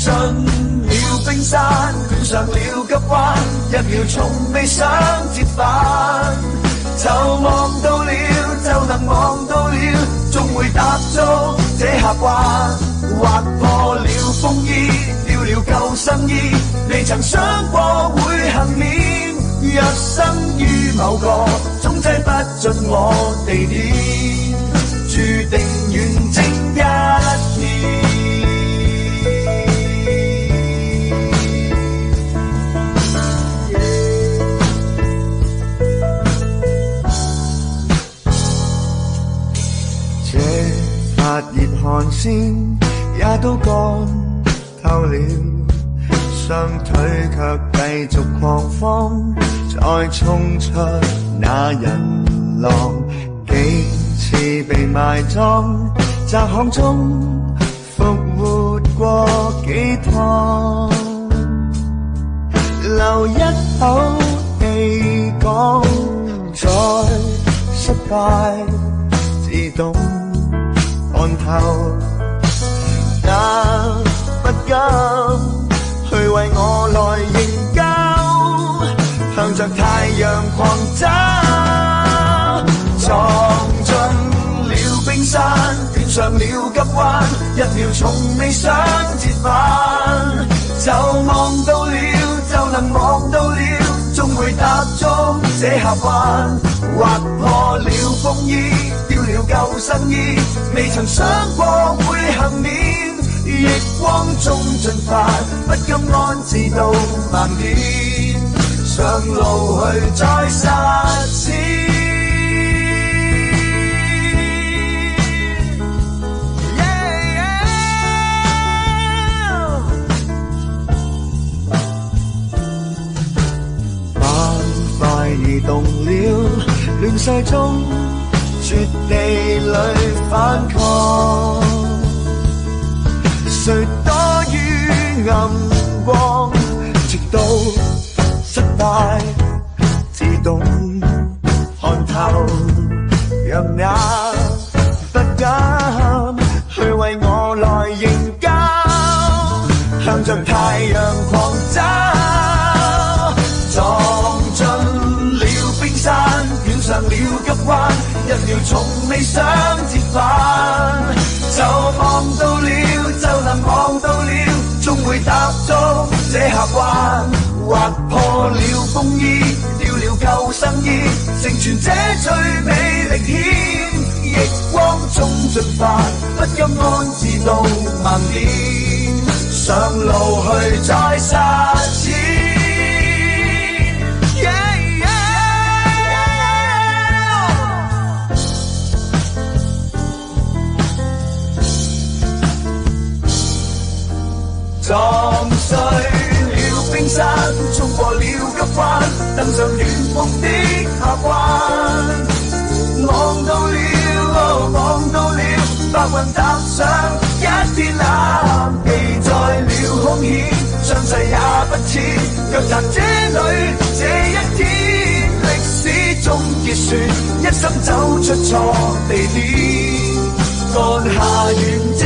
進了冰山，捲上了急彎，一秒從未想折返。就望到了，就能望到了，終會踏足這峽灣。劃破了風衣，掉了救生衣，未曾想過會幸免。若生於某個總擠不進我地點，注定遠征一天。這發熱汗腺也都乾透了，雙腿卻繼續狂慌，再衝出那人浪，幾次被埋葬，窄巷中復活過幾趟，留一口氣講，再失敗自動看透，但不敢去為我來營救，向着太陽狂走，撞進了冰山，捲上了急彎，一秒從未想折返。就望到了，就能望到了，終會踏足這峽灣。劃破了風衣，掉了救生衣，未曾想過會幸免。逆光中進發，不甘安置到盲點，上路去再實踐。移動了亂世中絕地裏反抗，誰躲於暗光，直到失敗自動看透，讓那不敢去為我來營救，向着太陽狂走，撞進捲上了急彎，一秒從未想折返。就望到了，就能望到了，終會踏足這峽灣。劃破了風衣，掉了救生衣，成全這最美歷險。逆光中進發，不甘安置到盲點，上路去再實踐。撞碎了冰山，衝過了急彎，登上遠方的峽灣。望到了，望到了，白雲踏上一片藍，記在了空險，傷勢也不淺，腳踏這裏這一天，歷史終結算，一生走出錯地點，幹下完整